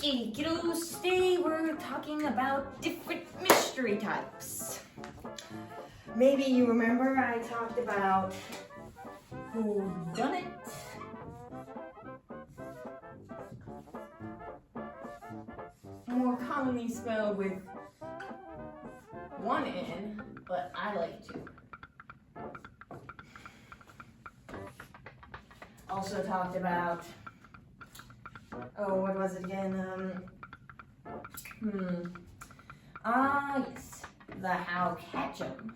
Hey kiddos, today we're talking about different mystery types. Maybe you remember I talked about who done it. More commonly spelled with one N, but I like to. Also talked about, what was it again? Yes, the How Catchem.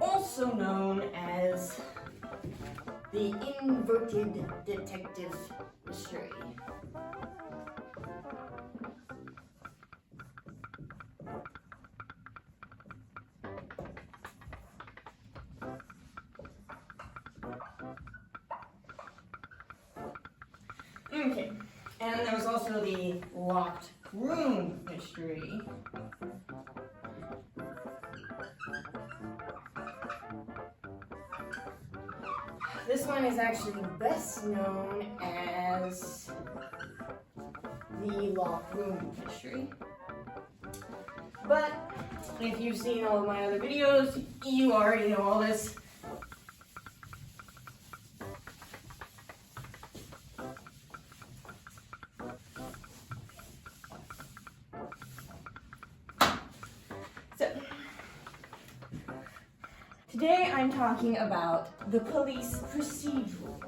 Also known as the Inverted Detective Mystery. Okay, and there was also the Locked Room Mystery. This one is actually best known as the Locked Room Mystery. But if you've seen all of my other videos, you already know all this. So, today I'm talking about the police procedural.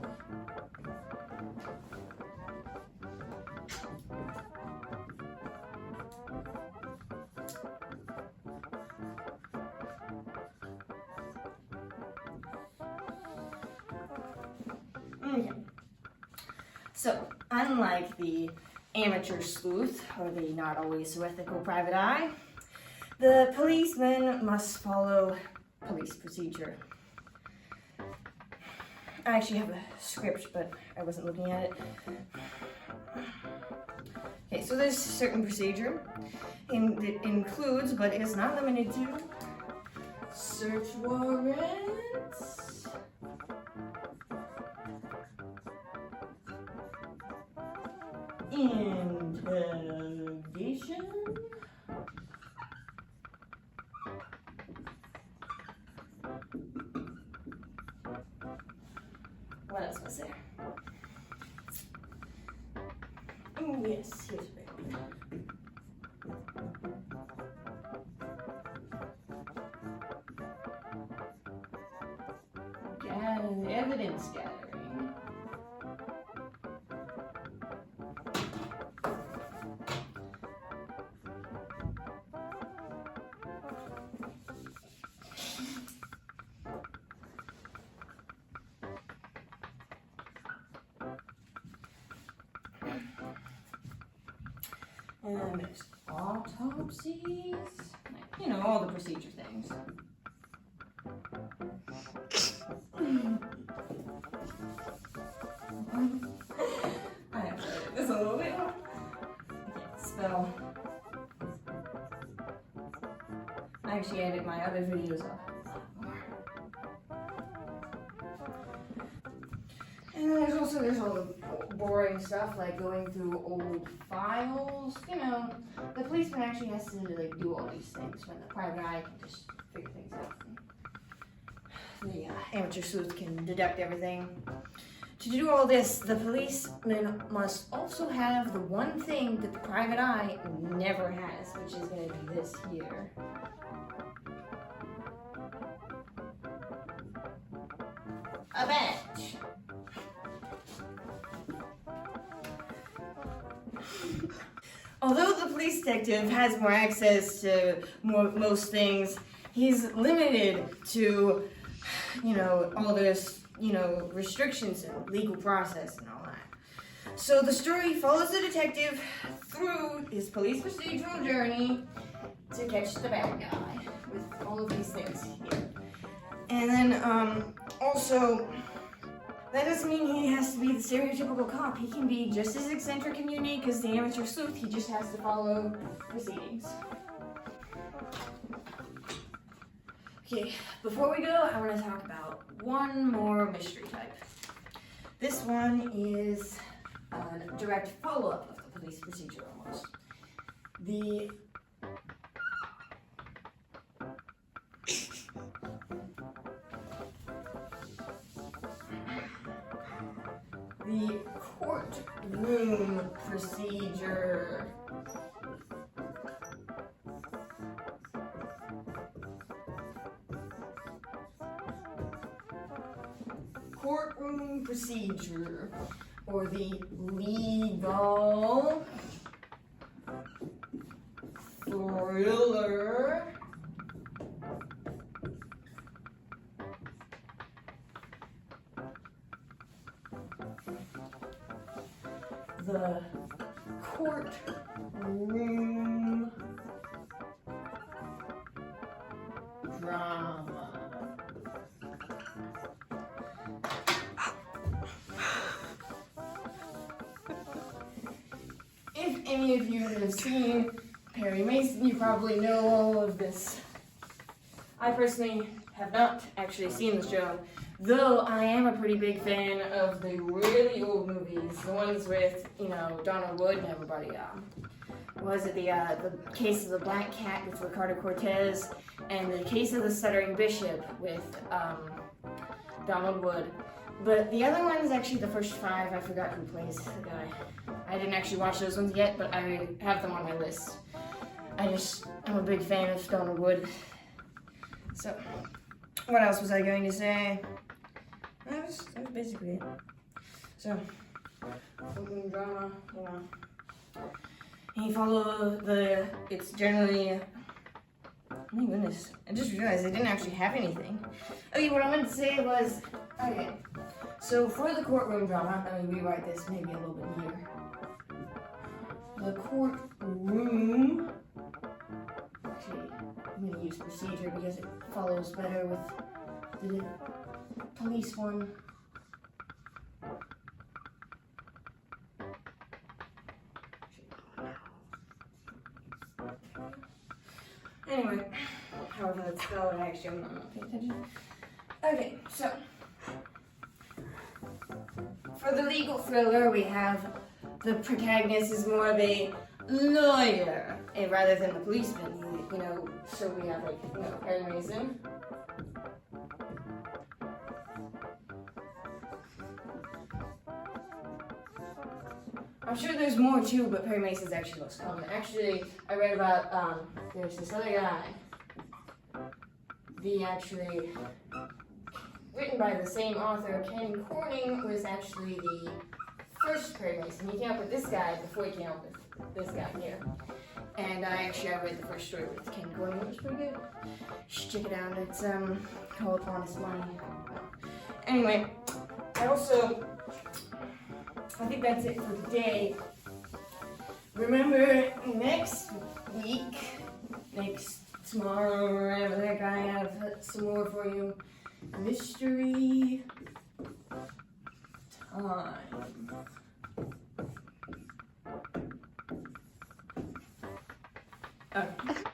Okay. So, unlike the amateur sleuth or the not always so ethical private eye, the policeman must follow police procedure. I actually have a script, but I wasn't looking at it. Okay, so there's a certain procedure. It includes, but is not limited to, search warrants, interrogation, what else was there? Oh yes, here's right. Evidence gathering. And there's autopsies, like, all the procedure things. I have to edit this a little bit. I can't spell. I actually edit my other videos a lot more. And there's all the boring stuff like going through old files. The policeman actually has to do all these things when the private eye can just figure things out. The amateur sleuth can deduct everything. To do all this, the policeman must also have the one thing that the private eye never has, which is going to be this here. A badge. Although the police detective has more access to most things, he's limited to, all this, restrictions and legal process and all that. So the story follows the detective through his police procedural journey to catch the bad guy with all of these things here. And then, also, that doesn't mean he has to be the stereotypical cop. He can be just as eccentric and unique as the amateur sleuth. He just has to follow proceedings. Okay, before we go, I want to talk about one more mystery type. This one is a direct follow-up of the police procedure almost. The courtroom procedure. Courtroom procedure, or the legal thriller. The courtroom drama. If any of you have seen Perry Mason, you probably know all of this. I personally have not actually seen the show, though I am a pretty big fan of the really old movies, the ones with, Donald Wood and everybody. Was it the Case of the Black Cat with Ricardo Cortez, and the Case of the Stuttering Bishop with Donald Wood. But the other one is actually the first 5. I forgot who plays the guy. I didn't actually watch those ones yet, but I have them on my list. I'm a big fan of Donald Wood. So, what else was I going to say? That was basically it. So, courtroom drama, And you follow it's generally, oh my goodness, I just realized I didn't actually have anything. Okay, what I meant to say was, okay, so for the courtroom drama, let me rewrite this maybe a little bit here. The courtroom, actually, I'm going to use procedure because it follows better with the police one. Anyway, however that's spelled, actually I'm not paying attention. Okay, so for the legal thriller, we have the protagonist is more of a lawyer rather than the policeman. So we have Perry Mason. I'm sure there's more too, but Perry Mason's actually most common. Actually, I read about, there's this other guy, written by the same author, Ken Corning, was actually the first Perry Mason. He came up with this guy before he came up with this guy here. And I read the first story with Ken Corning, it was pretty good. You should check it out, it's called Honest Money. Anyway, I think that's it for today. Remember, next tomorrow, or wherever the heck, I have some more for you. Mystery time. Okay.